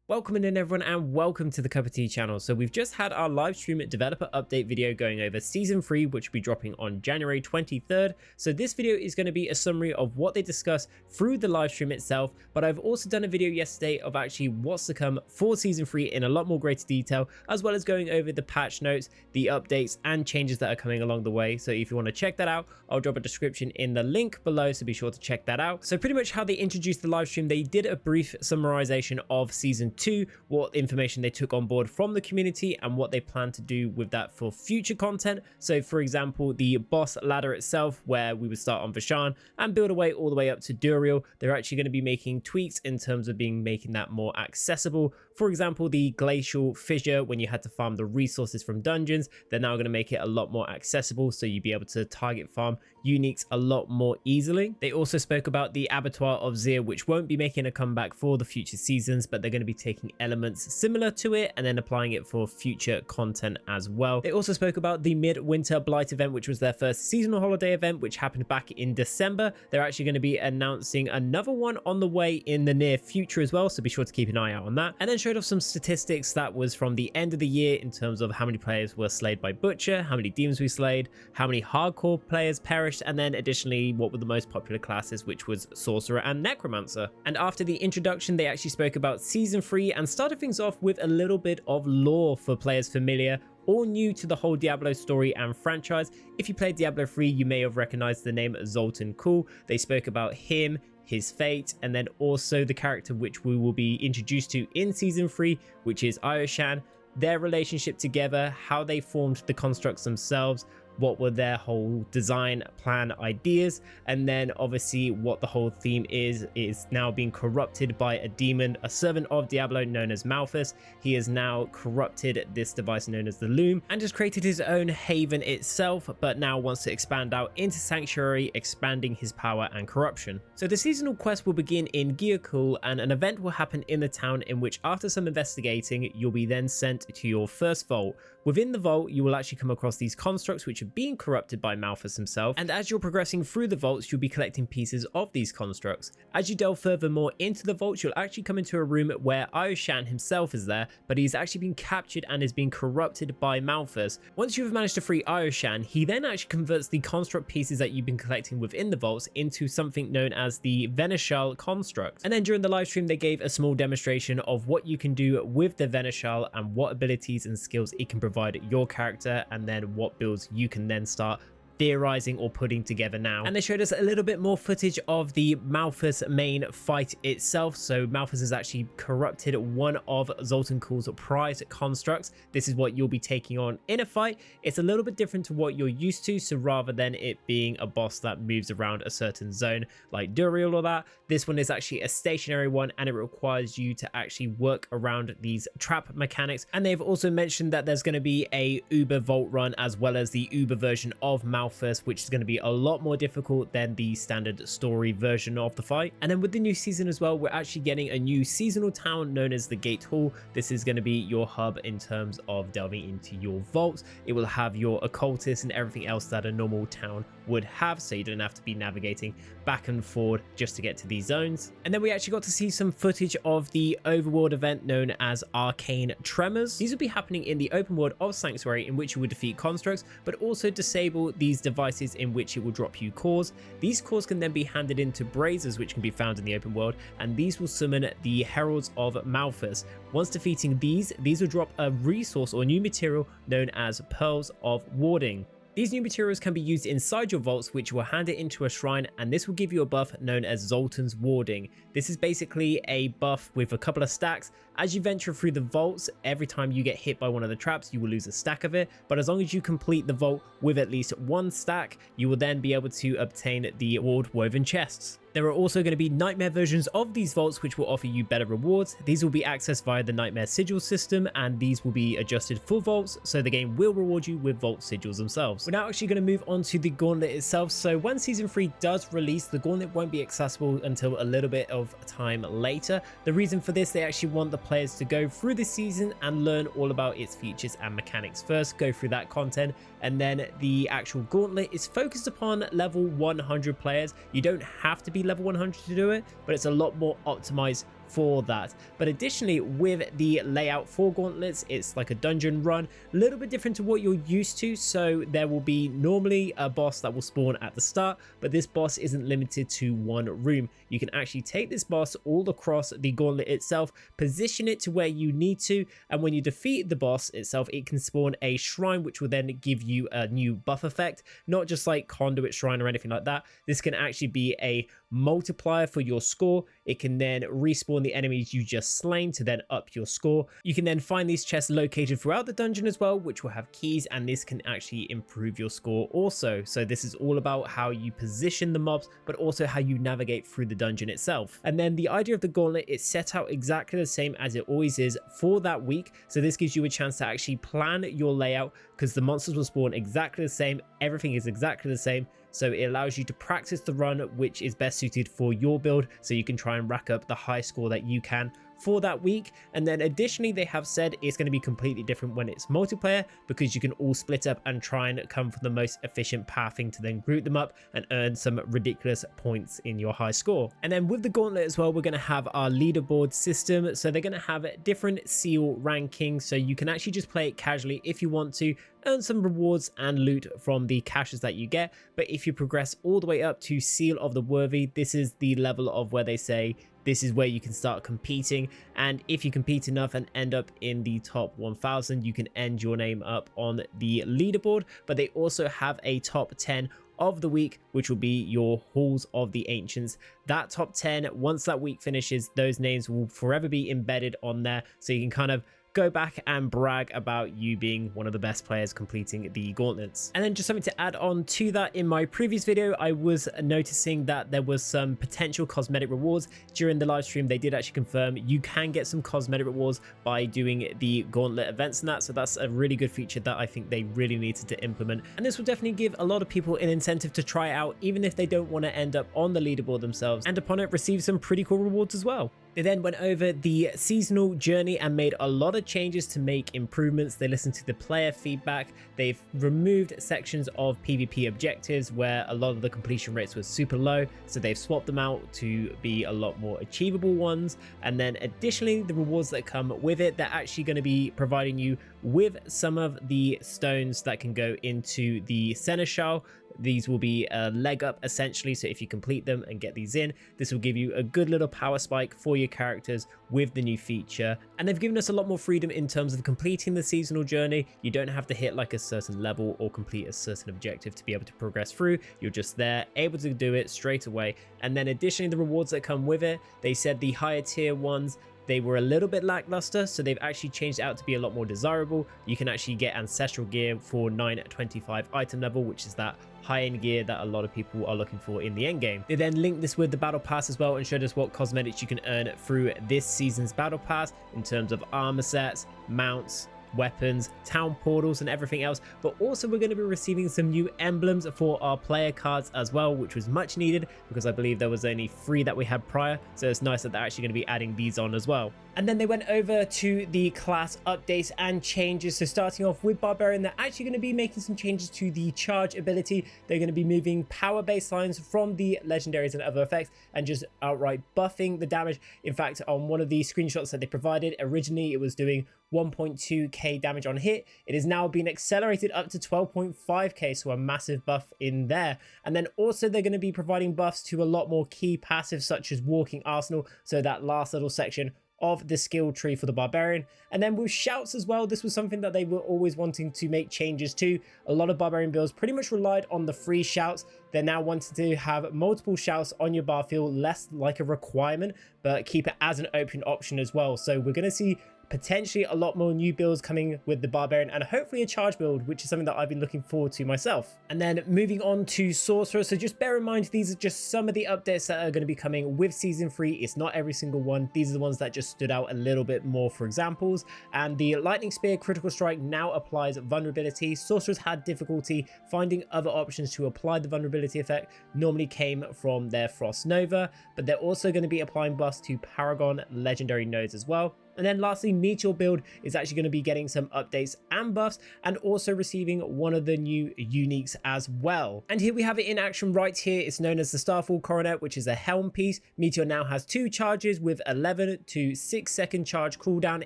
Welcome in everyone and welcome to the Cup of Tea channel. So we've just had our Livestream Developer update video going over Season 3, which will be dropping on January 23rd. So this video is going to be a summary of what they discuss through the livestream itself, but I've also done a video yesterday of actually what's to come for Season 3 in a lot more greater detail, as well as going over the patch notes, the updates and changes that are coming along the way. So if you want to check that out, I'll drop a description in the link below, so be sure to check that out. So pretty much how they introduced the livestream, they did a brief summarization of Season 2, what information they took on board from the community and what they plan to do with that for future content. So for example, the boss ladder itself, where we would start on Vashan and build away all the way up to Duriel, they're actually going to be making tweaks in terms of making that more accessible. For example, the glacial fissure, when you had to farm the resources from dungeons, they're now going to make it a lot more accessible, so you'd be able to target farm uniques a lot more easily. They also spoke about the abattoir of Zir, which won't be making a comeback for the future seasons, but they're going to be taking elements similar to it and then applying it for future content as well. They also spoke about the Midwinter Blight event, which was their first seasonal holiday event, which happened back in December. They're actually going to be announcing another one on the way in the near future as well, so be sure to keep an eye out on that. And then showed off some statistics that was from the end of the year in terms of how many players were slayed by Butcher, how many demons we slayed, how many hardcore players perished, and then additionally what were the most popular classes, which was Sorcerer and Necromancer. And after the introduction, they actually spoke about Season 3 and started things off with a little bit of lore for players familiar or new to the whole Diablo story and franchise. If you played Diablo 3, you may have recognized the name Zoltan Kulle. They spoke about him, his fate, and then also the character which we will be introduced to in Season 3, which is Ioshan, their relationship together, how they formed the constructs themselves, what were their whole design plan ideas, and then obviously what the whole theme is now being corrupted by a demon, a servant of Diablo known as Malphus. He has now corrupted this device known as the Loom and has created his own haven itself, but now wants to expand out into Sanctuary, expanding his power and corruption. So the seasonal quest will begin in Gearkul, and an event will happen in the town in which, after some investigating, you'll be then sent to your first vault. Within the vault, you will actually come across these constructs which are being corrupted by Malphus himself, and as you're progressing through the vaults, you'll be collecting pieces of these constructs. As you delve further more into the vaults, you'll actually come into a room where Ioshan himself is there, but he's actually been captured and is being corrupted by Malphus. Once you've managed to free Ioshan, he then actually converts the construct pieces that you've been collecting within the vaults into something known as the Veneshal construct. And then during the live stream, they gave a small demonstration of what you can do with the Veneshal and what abilities and skills it can provide your character, and then what builds you can then start theorizing or putting together now. And they showed us a little bit more footage of the Malphus main fight itself. So Malphus has actually corrupted one of Zoltan Kulle's prized constructs. This is what you'll be taking on in a fight. It's a little bit different to what you're used to, so rather than it being a boss that moves around a certain zone like Duriel or that, this one is actually a stationary one, and it requires you to actually work around these trap mechanics. And they've also mentioned that there's going to be a Uber Vault run as well as the Uber version of Malphus, which is going to be a lot more difficult than the standard story version of the fight. And then with the new season as well, we're actually getting a new seasonal town known as the Gate Hall. This is going to be your hub in terms of delving into your vaults. It will have your occultists and everything else that a normal town would have, so you don't have to be navigating back and forward just to get to these zones. And then we actually got to see some footage of the overworld event known as Arcane Tremors. These will be happening in the open world of Sanctuary, in which you will defeat constructs, but also disable these devices in which it will drop you cores. These cores can then be handed into Brazers, which can be found in the open world, and these will summon the Heralds of Malphus. Once defeating these will drop a resource or new material known as Pearls of Warding. These new materials can be used inside your vaults, which will hand it into a shrine, and this will give you a buff known as Zoltan's Warding. This is basically a buff with a couple of stacks. As you venture through the vaults, every time you get hit by one of the traps, you will lose a stack of it, but as long as you complete the vault with at least one stack, you will then be able to obtain the ward woven chests. There are also going to be nightmare versions of these vaults which will offer you better rewards. These will be accessed via the nightmare sigil system, and these will be adjusted for vaults, so the game will reward you with vault sigils themselves. We're now actually going to move on to the gauntlet itself. So when Season 3 does release, the gauntlet won't be accessible until a little bit of time later. The reason for this, they actually want the players to go through the season and learn all about its features and mechanics first, go through that content, and then the actual gauntlet is focused upon level 100 players. You don't have to be level 100 to do it, but it's a lot more optimized for that. But additionally, with the layout for gauntlets, it's like a dungeon run, a little bit different to what you're used to. So there will be normally a boss that will spawn at the start, but this boss isn't limited to one room. You can actually take this boss all across the gauntlet itself, position it to where you need to, and when you defeat the boss itself, it can spawn a shrine, which will then give you a new buff effect, not just like conduit shrine or anything like that. This can actually be a multiplier for your score. It can then respawn the enemies you just slain to then up your score. You can then find these chests located throughout the dungeon as well, which will have keys, and this can actually improve your score also. So this is all about how you position the mobs, but also how you navigate through the dungeon itself. And then the idea of the gauntlet is set out exactly the same as it always is for that week. So this gives you a chance to actually plan your layout, because the monsters will spawn exactly the same. Everything is exactly the same. So it allows you to practice the run, which is best suited for your build, so you can try and rack up the high score that you can for that week. And then additionally, they have said it's going to be completely different when it's multiplayer, because you can all split up and try and come for the most efficient pathing to then group them up and earn some ridiculous points in your high score. And then with the gauntlet as well, we're going to have our leaderboard system. So they're going to have different seal rankings, so you can actually just play it casually if you want to, earn some rewards and loot from the caches that you get. But if you progress all the way up to Seal of the Worthy, this is the level of where they say this is where you can start competing, and if you compete enough and end up in the top 1000, you can end your name up on the leaderboard. But they also have a top 10 of the week, which will be your Halls of the Ancients. That top 10, once that week finishes, those names will forever be embedded on there, so you can kind of go back and brag about you being one of the best players completing the gauntlets. And then just something to add on to that, in my previous video, I was noticing that there was some potential cosmetic rewards during the live stream. They did actually confirm you can get some cosmetic rewards by doing the gauntlet events and that. So that's a really good feature that I think they really needed to implement. And this will definitely give a lot of people an incentive to try it out, even if they don't want to end up on the leaderboard themselves, and upon it receive some pretty cool rewards as well. They then went over the seasonal journey and made a lot of changes to make improvements. They listened to the player feedback. They've removed sections of PvP objectives where a lot of the completion rates were super low, so they've swapped them out to be a lot more achievable ones. And then additionally, the rewards that come with it, they're actually going to be providing you with some of the stones that can go into the seneschal. These will be a leg up essentially, so if you complete them and get these in, this will give you a good little power spike for your characters with the new feature. And they've given us a lot more freedom in terms of completing the seasonal journey. You don't have to hit like a certain level or complete a certain objective to be able to progress through. You're just there, able to do it straight away. And then additionally, the rewards that come with it, they said the higher tier ones, they were a little bit lackluster, so they've actually changed it out to be a lot more desirable. You can actually get ancestral gear for 925 item level, which is that high-end gear that a lot of people are looking for in the end game. They then linked this with the battle pass as well and showed us what cosmetics you can earn through this season's battle pass in terms of armor sets, mounts, weapons, town portals and everything else. But also we're going to be receiving some new emblems for our player cards as well, which was much needed because I believe there was only 3 that we had prior, so it's nice that they're actually going to be adding these on as well. And then they went over to the class updates and changes. So starting off with Barbarian, they're actually going to be making some changes to the charge ability. They're going to be moving power baselines from the legendaries and other effects and just outright buffing the damage. In fact, on one of the screenshots that they provided, originally it was doing 1.2k damage on hit. It is now being accelerated up to 12.5k, so a massive buff in there. And then also they're going to be providing buffs to a lot more key passives such as Walking Arsenal, so that last little section of the skill tree for the Barbarian. And then with shouts as well, this was something that they were always wanting to make changes to. A lot of Barbarian builds pretty much relied on the free shouts. They're now wanting to have multiple shouts on your bar field, less like a requirement, but keep it as an open option as well. So we're going to see potentially a lot more new builds coming with the Barbarian, and hopefully a charge build, which is something that I've been looking forward to myself. And then moving on to Sorcerer, so just bear in mind these are just some of the updates that are going to be coming with season 3. It's not every single one. These are the ones that just stood out a little bit more for examples. And the Lightning Spear Critical Strike now applies vulnerability. Sorcerers had difficulty finding other options to apply the vulnerability effect, normally came from their Frost Nova, but they're also going to be applying buffs to Paragon legendary nodes as well. And then lastly, Meteor build is actually going to be getting some updates and buffs, and also receiving one of the new uniques as well. And here we have it in action right here. It's known as the Starfall Coronet, which is a helm piece. Meteor now has 2 charges with 11 to 6 second charge cooldown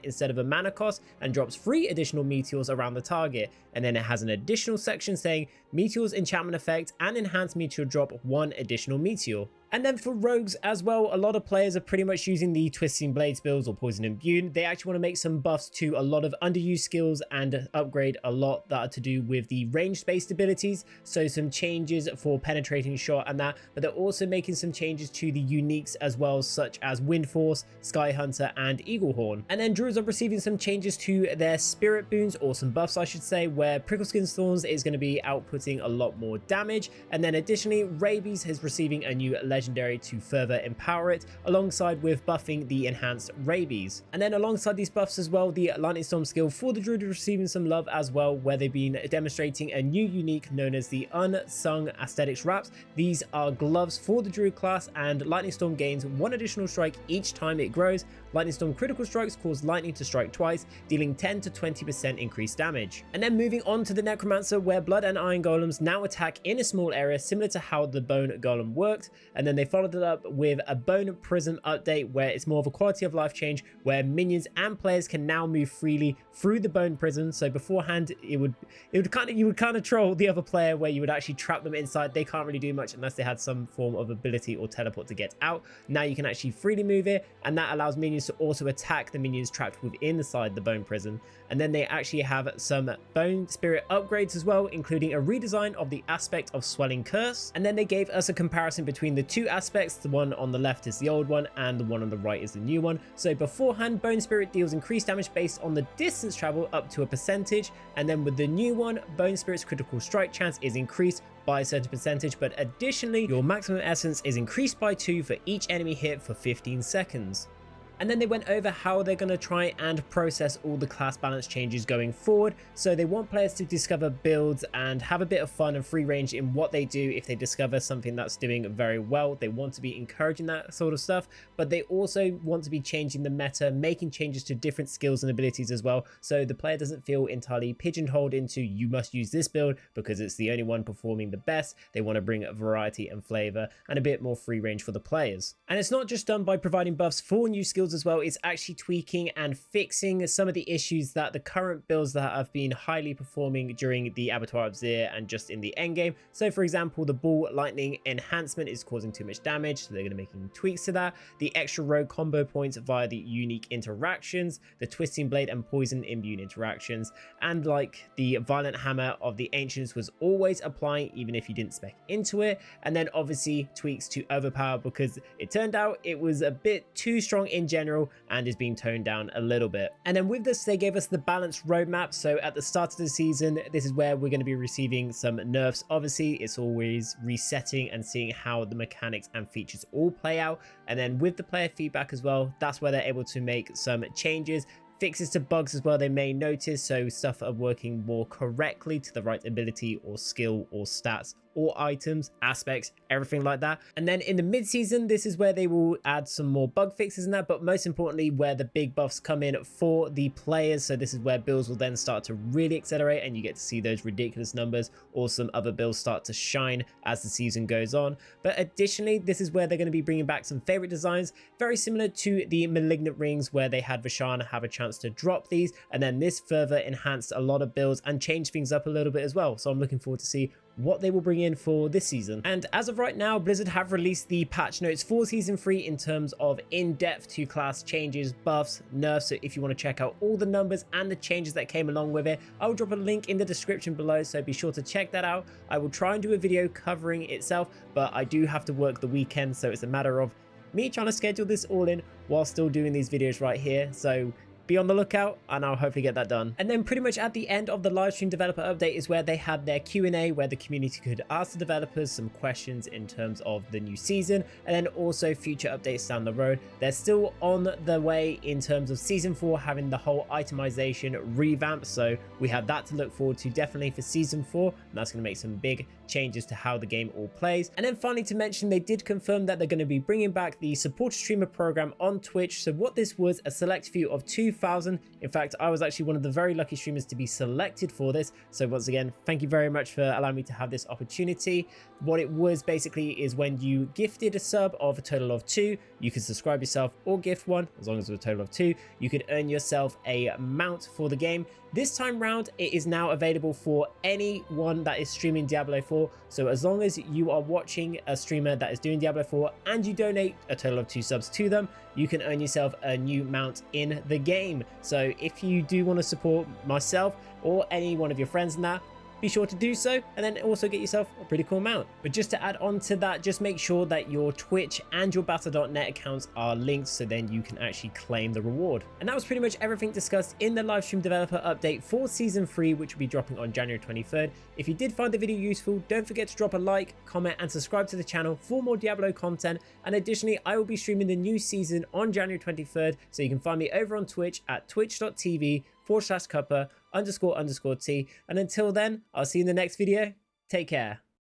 instead of a mana cost, and drops 3 additional meteors around the target. And then it has an additional section saying Meteor's enchantment effect and enhanced meteor drop 1 additional meteor. And then for rogues as well, a lot of players are pretty much using the Twisting Blades builds or Poison Imbue. They actually want to make some buffs to a lot of underused skills and upgrade a lot that are to do with the range-based abilities. So some changes for Penetrating Shot and that, but they're also making some changes to the uniques as well, such as Wind Force, Sky Hunter, and Eaglehorn. And then druids are receiving some changes to their spirit boons, or some buffs I should say, where Prickleskin Thorns is going to be outputting a lot more damage. And then additionally, Rabies is receiving a new legendary to further empower it, alongside with buffing the enhanced Rabies. And then alongside these buffs as well, the Lightning Storm skill for the druid is receiving some love as well, where they've been demonstrating a new unique known as the Unsung Aesthetics Wraps. These are gloves for the druid class, and Lightning Storm gains 1 additional strike each time it grows. Lightning Storm critical strikes cause lightning to strike twice, dealing 10 to 20% increased damage. And then moving on to the Necromancer, where Blood and Iron Golems now attack in a small area similar to how the Bone Golem worked. And then they followed it up with a Bone Prism update, where it's more of a quality of life change, where minions and players can now move freely through the Bone Prison. So beforehand, you would kind of troll the other player, where you would actually trap them inside. They can't really do much unless they had some form of ability or teleport to get out. Now you can actually freely move it, and that allows minions to also attack the minions trapped within inside the Bone Prison. And then they actually have some Bone Spirit upgrades as well, including a redesign of the aspect of Swelling Curse. And then they gave us a comparison between the 2 aspects. The one on the left is the old one, and the one on the right is the new one. So beforehand, Bone Spirit deals increased damage based on the distance travel up to a percentage, and then with the new one, Bone Spirit's critical strike chance is increased by a certain percentage, but additionally your maximum essence is increased by 2 for each enemy hit for 15 seconds. And then they went over how they're going to try and process all the class balance changes going forward. So they want players to discover builds and have a bit of fun and free range in what they do. If they discover something that's doing very well, they want to be encouraging that sort of stuff, but they also want to be changing the meta, making changes to different skills and abilities as well, so the player doesn't feel entirely pigeonholed into you must use this build because it's the only one performing the best. They want to bring a variety and flavor and a bit more free range for the players. And it's not just done by providing buffs for new skills as well, it's actually tweaking and fixing some of the issues that the current builds that have been highly performing during the Abattoir of Zir and just in the endgame. So for example, the Ball Lightning enhancement is causing too much damage, so they're going to be making tweaks to that. The extra rogue combo points via the unique interactions, the Twisting Blade and Poison Imbue interactions, and like the Violent Hammer of the Ancients was always applying even if you didn't spec into it. And then obviously tweaks to Overpower, because it turned out it was a bit too strong in general and is being toned down a little bit. And then with this, they gave us the balanced roadmap. So at the start of the season, this is where we're going to be receiving some nerfs. Obviously, it's always resetting and seeing how the mechanics and features all play out. And then with the player feedback as well, that's where they're able to make some changes, fixes to bugs as well they may notice, so stuff are working more correctly to the right ability or skill or stats or items, aspects, everything like that. And then in the mid-season, this is where they will add some more bug fixes in that, but most importantly where the big buffs come in for the players. So this is where builds will then start to really accelerate and you get to see those ridiculous numbers, or some other builds start to shine as the season goes on. But additionally, this is where they're going to be bringing back some favorite designs, very similar to the Malignant Rings where they had Vashana have a chance to drop these, and then this further enhanced a lot of builds and changed things up a little bit as well. So I'm looking forward to see what they will bring in for this season. And as of right now, Blizzard have released the patch notes for season 3 in terms of in-depth to class changes, buffs, nerfs. So if you want to check out all the numbers and the changes that came along with it, I will drop a link in the description below, so be sure to check that out. I will try and do a video covering itself, but I do have to work the weekend, so it's a matter of me trying to schedule this all in while still doing these videos right here. So be on the lookout and I'll hopefully get that done. And then pretty much at the end of the Livestream Developer update is where they had their Q&A, where the community could ask the developers some questions in terms of the new season and then also future updates down the road. They're still on the way in terms of season 4 having the whole itemization revamp, so we have that to look forward to definitely for season 4, and that's going to make some big changes to how the game all plays. And then finally to mention, they did confirm that they're going to be bringing back the supporter streamer program on Twitch. So what this was, a select few of 2,000. In fact, I was actually one of the very lucky streamers to be selected for this, so once again, thank you very much for allowing me to have this opportunity. What it was basically is when you gifted a sub of a total of 2, you can subscribe yourself or gift one, as long as it's a total of 2, you could earn yourself a mount for the game. This time round, it is now available for anyone that is streaming Diablo 4. So as long as you are watching a streamer that is doing Diablo 4 and you donate a total of 2 subs to them, you can earn yourself a new mount in the game. So if you do want to support myself or any one of your friends in that, be sure to do so, and then also get yourself a pretty cool mount. But just to add on to that, just make sure that your Twitch and your Battle.net accounts are linked, so then you can actually claim the reward. And that was pretty much everything discussed in the Livestream Developer update for Season 3, which will be dropping on January 23rd. If you did find the video useful, don't forget to drop a like, comment, and subscribe to the channel for more Diablo content. And additionally, I will be streaming the new season on January 23rd, so you can find me over on Twitch at twitch.tv/Cuppa__T. And until then, I'll see you in the next video. Take care.